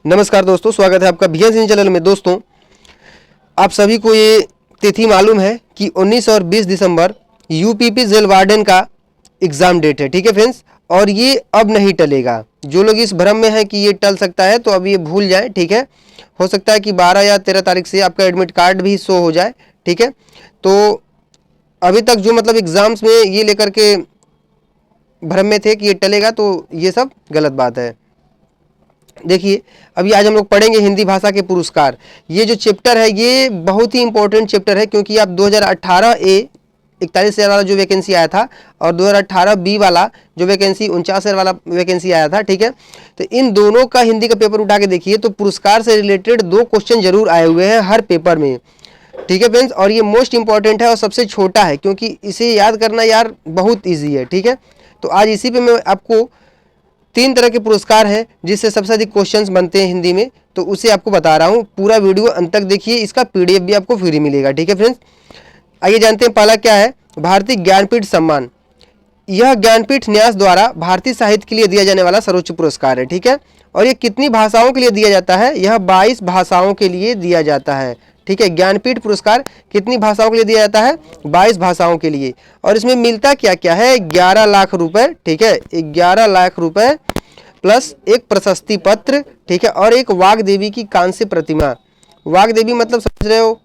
नमस्कार दोस्तों, स्वागत है आपका भैया सिंह चैनल में। दोस्तों, आप सभी को ये तिथि मालूम है कि 19 और 20 दिसंबर यूपीपी जेल वार्डन का एग्ज़ाम डेट है। ठीक है फ्रेंड्स, और ये अब नहीं टलेगा। जो लोग इस भ्रम में है कि ये टल सकता है तो अब ये भूल जाएं। ठीक है, हो सकता है कि 12 या 13 तारीख से आपका एडमिट कार्ड भी शो हो जाए। ठीक है, तो अभी तक जो मतलब एग्ज़ाम्स में ये लेकर के भ्रम में थे कि ये टलेगा, तो ये सब गलत बात है। देखिए, अभी आज हम लोग पढ़ेंगे हिंदी भाषा के पुरस्कार। ये जो चैप्टर है ये बहुत ही इंपॉर्टेंट चैप्टर है, क्योंकि आप 2018 ए 41,000 वाला जो वैकेंसी आया था और 2018 बी वाला जो वैकेंसी 49,000 वाला वैकेंसी आया था। ठीक है, तो इन दोनों का हिंदी का पेपर उठा के देखिए तो पुरस्कार से रिलेटेड 2 क्वेश्चन जरूर आए हुए हैं हर पेपर में। ठीक है फ्रेंड्स, और ये मोस्ट इंपॉर्टेंट है और सबसे छोटा है, क्योंकि इसे याद करना यार बहुत ईजी है। ठीक है, तो आज इसी पे मैं आपको 3 तरह के पुरस्कार हैं जिससे सबसे अधिक क्वेश्चंस बनते हैं हिंदी में, तो उसे आपको बता रहा हूँ। पूरा वीडियो अंत तक देखिए, इसका पीडीएफ भी आपको फ्री मिलेगा। ठीक है फ्रेंड्स, आइए जानते हैं पहला क्या है। भारतीय ज्ञानपीठ सम्मान। यह ज्ञानपीठ न्यास द्वारा भारतीय साहित्य के लिए दिया जाने वाला सर्वोच्च पुरस्कार है। ठीक है, और ये कितनी भाषाओं के लिए दिया जाता है? यह 22 भाषाओं के लिए दिया जाता है। ठीक है, ज्ञानपीठ पुरस्कार कितनी भाषाओं के लिए दिया जाता है? 22 भाषाओं के लिए। और इसमें मिलता क्या क्या है? 11 लाख रुपए। ठीक है, 11 लाख रुपए प्लस एक प्रशस्ति पत्र। ठीक है, और एक वाग देवी की कांस्य प्रतिमा। वाग देवी मतलब समझ रहे हो?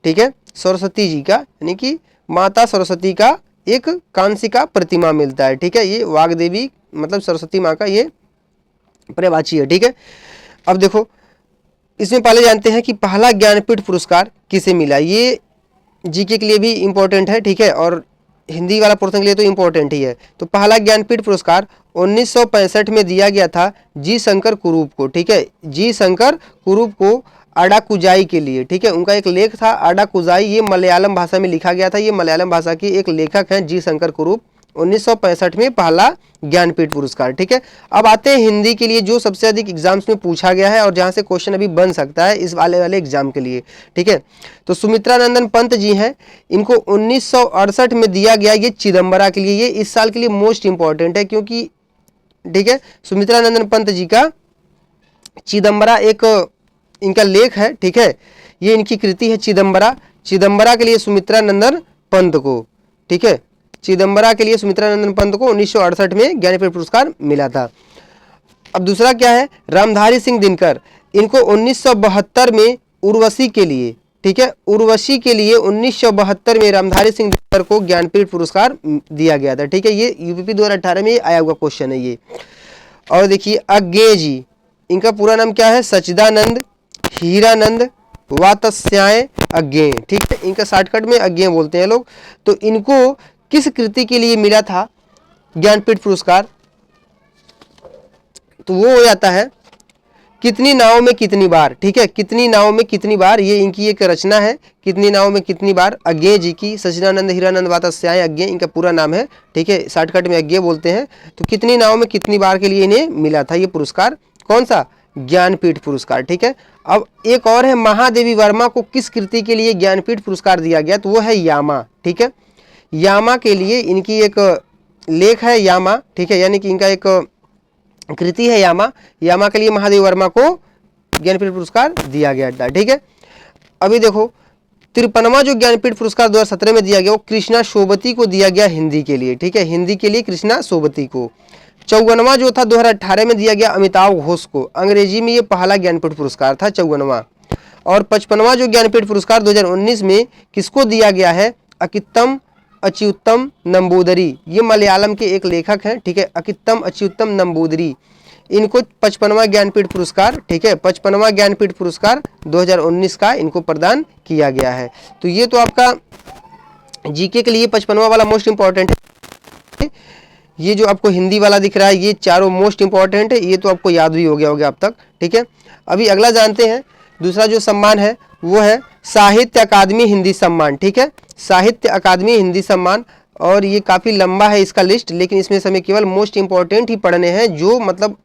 ठीक है, सरस्वती जी का, यानी कि माता सरस्वती का एक कांस्य का प्रतिमा मिलता है। ठीक है, ये वाग देवी मतलब सरस्वती माँ का ये पर्यायवाची है। ठीक है, अब देखो इसमें पहले जानते हैं कि पहला ज्ञानपीठ पुरस्कार किसे मिला। ये जीके के लिए भी इम्पोर्टेंट है। ठीक है, और हिंदी वाला पोर्शन के लिए तो इम्पोर्टेंट ही है। तो पहला ज्ञानपीठ पुरस्कार 1965 में दिया गया था जी शंकर कुरूप को। ठीक है, जी शंकर कुरूप को अडाकुजाई के लिए। ठीक है, उनका एक लेख था अडाकुजाई, ये मलयालम भाषा में लिखा गया था। ये मलयालम भाषा की एक लेखक हैं जी शंकर कुरूप। 1965 में पहला ज्ञानपीठ पुरस्कार। ठीक है, अब आते हैं हिंदी के लिए जो सबसे अधिक एग्जाम्स में पूछा गया है और जहां से क्वेश्चन अभी बन सकता है इस वाले एग्जाम के लिए। ठीक है, तो सुमित्रा नंदन पंत जी हैं, इनको 1968 में दिया गया ये चिदम्बरा के लिए। ये इस साल के लिए मोस्ट इंपॉर्टेंट है, क्योंकि ठीक है, सुमित्रा नंदन पंत जी का चिदम्बरा एक इनका लेख है। ठीक है, ये इनकी कृति है चिदम्बरा। चिदम्बरा के लिए सुमित्रा नंदन पंत को, ठीक है, चिदम्बरा के लिए सुमित्रा नंदन पंत को 1968 में ज्ञानपीठ पुरस्कार मिला था। अब दूसरा क्या है? रामधारी सिंह दिनकर, इनको 1972 में उर्वशी के लिए, ठीक है, उर्वशी के लिए 1972 में रामधारी सिंह दिनकर को ज्ञानपीठ पुरस्कार दिया गया था। ठीक है, ये यूपीपी 2018 में आया हुआ क्वेश्चन है ये। और देखिए अज्ञे जी, इनका पूरा नाम क्या है? सच्चिदानंद हीरानंद वात्स्याय अज्ञे। ठीक है, इनका शॉर्टकट में अज्ञे बोलते हैं लोग। तो इनको किस कृति के लिए मिला था ज्ञानपीठ पुरस्कार? तो वो हो जाता है कितनी नावों में कितनी बार। ठीक है, कितनी नावों में कितनी बार, ये इनकी एक रचना है। कितनी नावों में कितनी बार, अज्ञे जी की, सच्चिदानंद हीरानंद वात्स्याय अज्ञे इनका पूरा नाम है। ठीक है, शॉर्टकट में अज्ञे बोलते हैं। तो कितनी नावों में कितनी बार के लिए इन्हें मिला था ये पुरस्कार? कौन सा? ज्ञानपीठ पुरस्कार। ठीक है, अब एक और है महादेवी वर्मा को किस कृति के लिए ज्ञानपीठ पुरस्कार दिया गया? तो वो है यामा। ठीक है, यामा के लिए इनकी एक लेख है यामा। ठीक है, यानी कि इनका एक कृति है यामा। यामा के लिए महादेवी वर्मा को ज्ञानपीठ पुरस्कार दिया गया था। ठीक है, अभी देखो 53वां जो ज्ञानपीठ पुरस्कार 2017 में दिया गया वो कृष्णा सोबती को दिया गया हिंदी के लिए। ठीक है, हिंदी के लिए कृष्णा सोबती को। 54वां जो था 2018 में दिया गया अमिताभ घोष को। अंग्रेजी में ये पहला ज्ञानपीठ पुरस्कार था 54वां। और 55वां जो ज्ञानपीठ पुरस्कार 2019 में किसको दिया गया है? अकित्तम अच्युतम नंबूदरी, ये मलयालम के एक लेखक हैं। ठीक है, अकित्तम अच्युतम नंबूदरी, इनको 55वां ज्ञानपीठ पुरस्कार, ठीक है, 55वां ज्ञानपीठ पुरस्कार 2019 का इनको प्रदान किया गया है। तो ये तो आपका जीके के लिए 55वां वाला मोस्ट इंपॉर्टेंट है। ये जो आपको हिंदी वाला दिख रहा है ये चारों मोस्ट इंपॉर्टेंट है, ये तो आपको याद भी हो गया होगा अब तक। ठीक है, अभी अगला जानते हैं। दूसरा जो सम्मान है वो है साहित्य अकादमी हिंदी सम्मान। ठीक है, साहित्य अकादमी हिंदी सम्मान, और ये काफ़ी लंबा है इसका लिस्ट, लेकिन इसमें से हमें केवल मोस्ट इंपॉर्टेंट ही पढ़ने हैं, जो मतलब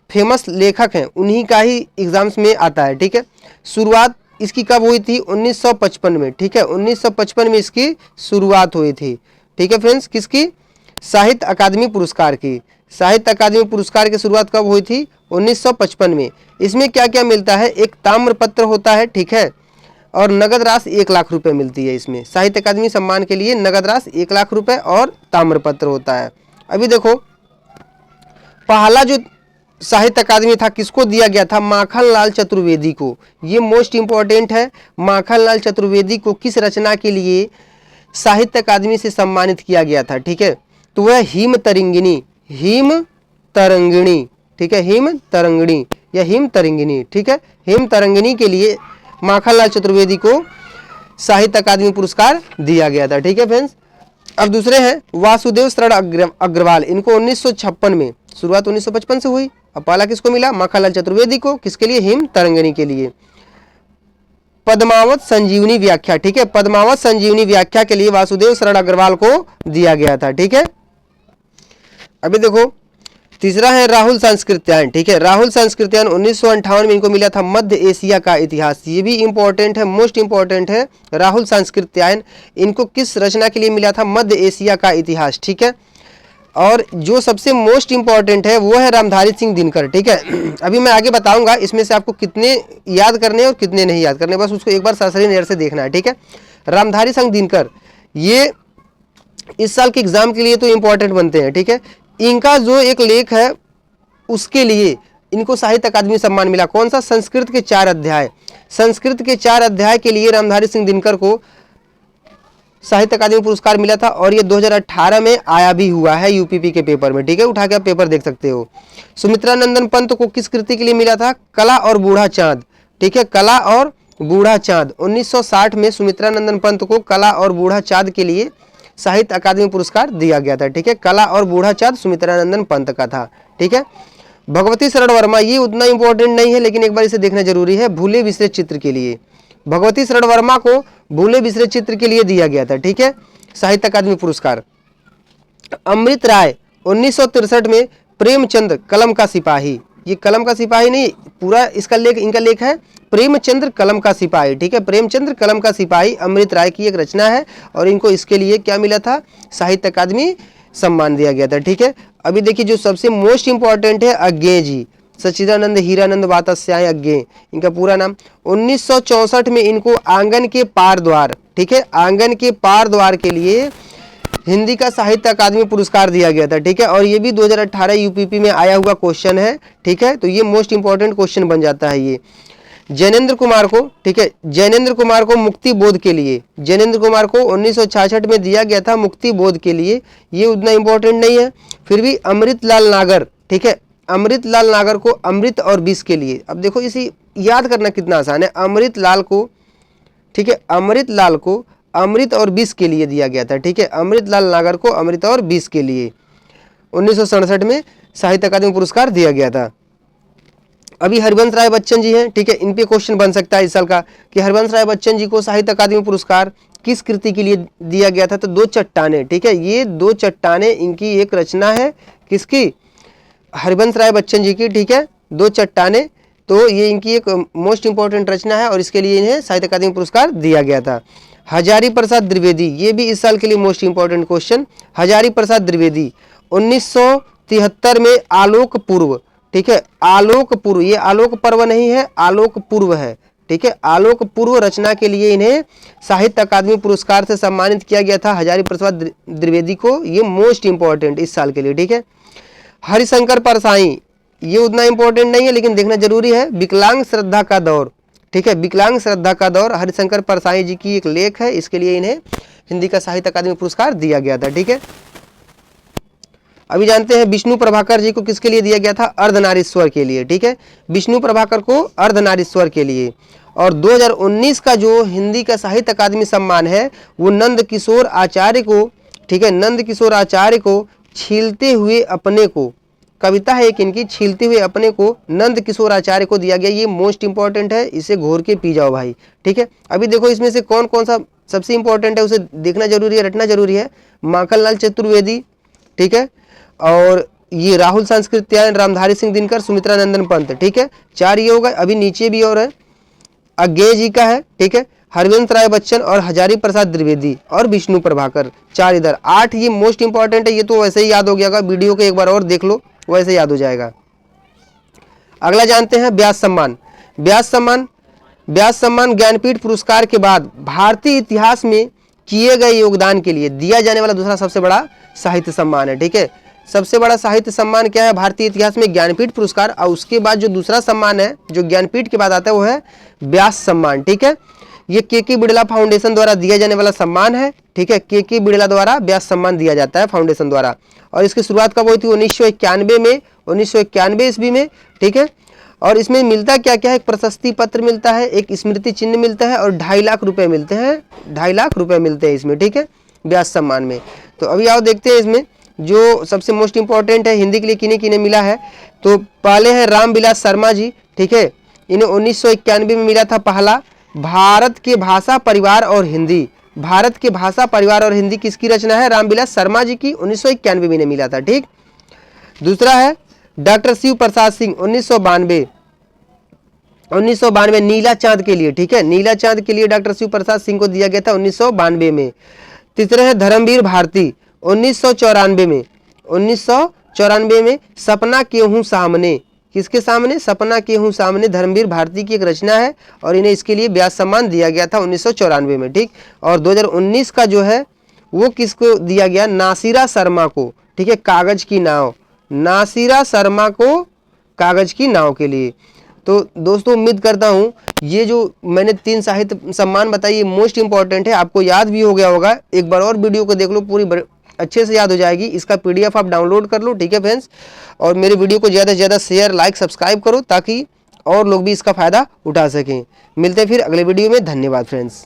फेमस लेखक हैं उन्हीं का ही एग्जाम्स में आता है। ठीक है, शुरुआत इसकी कब हुई थी? 1955 में। ठीक है, 1955 में इसकी शुरुआत हुई थी। ठीक है फ्रेंड्स, किसकी? साहित्य अकादमी पुरस्कार की। साहित्य अकादमी पुरस्कार की शुरुआत कब हुई थी? 1955 में। इसमें क्या क्या मिलता है? एक ताम्रपत्र होता है, ठीक है, और नगद राशि 1 लाख रुपए मिलती है। इसमें साहित्य अकादमी सम्मान के लिए नगद राशि 1 लाख रुपए और ताम्रपत्र होता है। अभी देखो, पहला जो साहित्य अकादमी था किसको दिया गया था? माखनलाल चतुर्वेदी को। ये मोस्ट इंपॉर्टेंट है। माखनलाल चतुर्वेदी को किस रचना के लिए साहित्य अकादमी से सम्मानित किया गया था? ठीक है, तो वह हिम तरंगिणी, हिम तरंगिणी, ठीक है, हिम तरंगिणी या हिम तरंगिणी, ठीक है, हिम तरंगिणी के लिए माखनलाल चतुर्वेदी को साहित्य अकादमी पुरस्कार दिया गया था। ठीक है फ्रेंड्स। अब दूसरे हैं वासुदेव शरण अग्रवाल। इनको 1956 में, शुरुआत 1955 से हुई। अब पहला किसको मिला? माखनलाल चतुर्वेदी को। किसके लिए? हिम तरंगिणी के लिए। पद्मावत संजीवनी व्याख्या, ठीक है, पद्मावत संजीवनी व्याख्या के लिए वासुदेव शरण अग्रवाल को दिया गया था। ठीक है। अभी देखो, तीसरा है राहुल सांस्कृत्यायन। ठीक है, राहुल सांस्कृत्यायन 1958 में इनको मिला था मध्य एशिया का इतिहास। ये भी इंपॉर्टेंट है, मोस्ट इंपॉर्टेंट है। राहुल सांस्कृत्यायन इनको किस रचना के लिए मिला था? मध्य एशिया का इतिहास। ठीक है। और जो सबसे मोस्ट इंपॉर्टेंट है वो है रामधारी सिंह दिनकर। ठीक है, अभी मैं आगे बताऊंगा इसमें से आपको कितने याद करने और कितने नहीं याद करने, बस उसको एक बार सरसरी नजर से देखना है। ठीक है, रामधारी सिंह दिनकर ये इस साल के एग्जाम के लिए तो इंपॉर्टेंट बनते हैं। ठीक है, इनका जो एक लेख है उसके लिए इनको साहित्य अकादमी सम्मान मिला। कौन सा? संस्कृत के 4 अध्याय। संस्कृत के 4 अध्याय के लिए रामधारी सिंह दिनकर को साहित्य अकादमी पुरस्कार मिला था और ये 2018 में आया भी हुआ है यूपीपी के पेपर में। ठीक है, उठा के आप पेपर देख सकते हो। सुमित्रा नंदन पंत को किस कृति के लिए मिला था? कला और बूढ़ा चांद। ठीक है, कला और बूढ़ा चांद 1960 में सुमित्रा नंदन पंत को कला और बूढ़ा चांद के लिए साहित्य अकादमी पुरस्कार दिया गया था। ठीक है, कला और बूढ़ा चांद सुमित्रा नंदन पंत का था। ठीक है। भगवती शरण वर्मा, ये उतना इंपॉर्टेंट नहीं है लेकिन एक बार इसे देखना जरूरी है, भूले बिसरे चित्र के लिए। भगवती शरण वर्मा को भूले बिसरे चित्र के लिए दिया गया था। ठीक है, साहित्य अकादमी पुरस्कार। अमृत राय 1963 में प्रेमचंद्र कलम का सिपाही। ये कलम का सिपाही नहीं, पूरा इसका लेख, इनका लेख है प्रेमचंद्र कलम का सिपाही। ठीक है, प्रेमचंद्र कलम का सिपाही अमृत राय की एक रचना है और इनको इसके लिए क्या मिला था? साहित्य अकादमी सम्मान दिया गया था। ठीक है। अभी देखिए जो सबसे मोस्ट इंपॉर्टेंट है, अज्ञे जी, सच्चिदानंद हीरानंद वात्स्याय अज्ञे, इनका पूरा नाम। 1964 में इनको आंगन के पार द्वार, ठीक है, आंगन के पार द्वार के लिए हिंदी का साहित्य अकादमी पुरस्कार दिया गया था। ठीक है, और ये भी 2018 यूपीपी में आया हुआ क्वेश्चन है। ठीक है, तो ये मोस्ट इंपॉर्टेंट क्वेश्चन बन जाता है ये। जैनेन्द्र कुमार को, ठीक है, जैनेन्द्र कुमार को मुक्ति बोध के लिए, जैनेन्द्र कुमार को 1966 में दिया गया था मुक्ति बोध के लिए। ये उतना इंपॉर्टेंट नहीं है। फिर भी अमृतलाल नागर, ठीक है, अमृतलाल नागर को अमृत और विष के लिए, अब देखो इसे याद करना कितना आसान है, अमृतलाल को, ठीक है, अमृतलाल को अमृत और विष के लिए दिया गया था। ठीक है, अमृतलाल नागर को अमृत और विष के लिए 1967 में साहित्य अकादमी पुरस्कार दिया गया था। अभी हरिवंश राय बच्चन जी हैं। ठीक है, इन पे क्वेश्चन बन सकता है इस साल का कि हरिवंश राय बच्चन जी को साहित्य अकादमी पुरस्कार किस कृति के लिए दिया गया था? तो दो चट्टानें। ठीक है, ये दो चट्टानें इनकी एक रचना है, किसकी? हरिवंश राय बच्चन जी की। ठीक है, दो चट्टानें, तो ये इनकी एक मोस्ट इंपॉर्टेंट रचना है और इसके लिए इन्हें साहित्य अकादमी पुरस्कार दिया गया था। हजारी प्रसाद द्विवेदी, ये भी इस साल के लिए most important question. Hazari Prasad Dwivedi 1973 में आलोक पूर्व, ठीक है, आलोक पूर्व, ये आलोक पर्व नहीं है, आलोक पूर्व है। ठीक है, आलोक पूर्व रचना के लिए इन्हें साहित्य अकादमी पुरस्कार से सम्मानित किया गया था हजारी प्रसाद द्विवेदी को। ये मोस्ट इंपॉर्टेंट इस साल के लिए। ठीक है, हरिशंकर परसाई, ये उतना इंपॉर्टेंट नहीं है लेकिन देखना जरूरी है, विकलांग श्रद्धा का दौर। ठीक है, विकलांग श्रद्धा का दौर हरिशंकर परसाई जी की एक लेख है, इसके लिए इन्हें हिंदी का साहित्य अकादमी पुरस्कार दिया गया था। ठीक है, अभी जानते हैं विष्णु प्रभाकर जी को किसके लिए दिया गया था? अर्धनारीश्वर के लिए। ठीक है, विष्णु प्रभाकर को अर्धनारीश्वर के लिए। और 2019 का जो हिंदी का साहित्य अकादमी सम्मान है वो नंद किशोर आचार्य को, ठीक है, नंद किशोर आचार्य को छीलते हुए अपने को, कविता है एक इनकी, छीलते हुए अपने को नंद किशोर आचार्य को दिया गया। ये मोस्ट इंपॉर्टेंट है, इसे घोर के पी जाओ भाई। ठीक है, अभी देखो इसमें से कौन कौन सा सबसे इंपॉर्टेंट है उसे देखना जरूरी है, रटना जरूरी है। माखनलाल चतुर्वेदी, ठीक है, और ये राहुल सांस्कृत्यायन, रामधारी सिंह दिनकर, सुमित्रा नंदन पंत। ठीक है, 4 ये हो गए। अभी नीचे भी और है, अज्ञे जी का है। ठीक है, हरवंश राय बच्चन और हजारी प्रसाद द्विवेदी और विष्णु प्रभाकर। 4 इधर, 8 ये मोस्ट इंपॉर्टेंट है, ये तो वैसे ही याद हो गया, वीडियो को एक बार और देख लो वैसे याद हो जाएगा। अगला जानते हैं व्यास सम्मान। व्यास सम्मान ज्ञानपीठ पुरस्कार के बाद भारतीय इतिहास में किए गए योगदान के लिए दिया जाने वाला दूसरा सबसे बड़ा साहित्य सम्मान है। ठीक है, सबसे बड़ा साहित्य सम्मान क्या है भारतीय इतिहास में? ज्ञानपीठ पुरस्कार। और उसके बाद जो दूसरा सम्मान है जो ज्ञानपीठ के बाद आता है वो है व्यास सम्मान। ठीक है, ये के बिड़ला फाउंडेशन द्वारा दिया जाने वाला सम्मान है। ठीक है, के बिड़ला द्वारा व्यास सम्मान दिया जाता है फाउंडेशन द्वारा। और इसकी शुरुआत कब हुई थी? 1991 में, 1991 ईस्वी में। ठीक है, और इसमें मिलता क्या क्या है? एक प्रशस्ति पत्र मिलता है, एक स्मृति चिन्ह मिलता है और 2.5 लाख रुपए मिलते हैं। 2.5 लाख रुपए मिलते हैं इसमें। ठीक है, व्यास सम्मान में। तो अभी आओ देखते हैं इसमें जो सबसे मोस्ट इंपॉर्टेंट है हिंदी के लिए किन्हें किन्हें मिला है। तो पहले है रामविलास शर्मा जी। ठीक है, इन्हें 1991 में मिला था पहला। भारत के भाषा परिवार और हिंदी, भारत के भाषा परिवार और हिंदी किसकी रचना है? रामविलास शर्मा जी की, 1991 में इन्हें मिला था। ठीक, दूसरा है डॉक्टर शिव प्रसाद सिंह, 1992 नीला चांद के लिए। ठीक है, नीला चांद के लिए डॉक्टर शिव प्रसाद सिंह को दिया गया था 1992 में। तीसरे है धर्मवीर भारती, 1994 में। 1994 में सपना के हूँ सामने, किसके सामने? सपना के हूँ सामने, धर्मवीर भारती की एक रचना है और इन्हें इसके लिए व्यास सम्मान दिया गया था 1994 में। ठीक, और 2019 का जो है वो किसको दिया गया? नासिरा शर्मा को। ठीक है, कागज की नाव, नासिरा शर्मा को कागज की नाव के लिए। तो दोस्तों उम्मीद करता हूँ ये जो मैंने 3 साहित्य सम्मान बताई ये मोस्ट इंपॉर्टेंट है, आपको याद भी हो गया होगा। एक बार और वीडियो को देख लो, पूरी अच्छे से याद हो जाएगी। इसका PDF आप डाउनलोड कर लो। ठीक है फ्रेंड्स, और मेरे वीडियो को ज़्यादा से ज़्यादा शेयर, लाइक, सब्सक्राइब करो ताकि और लोग भी इसका फ़ायदा उठा सकें। मिलते हैं फिर अगले वीडियो में। धन्यवाद फ्रेंड्स।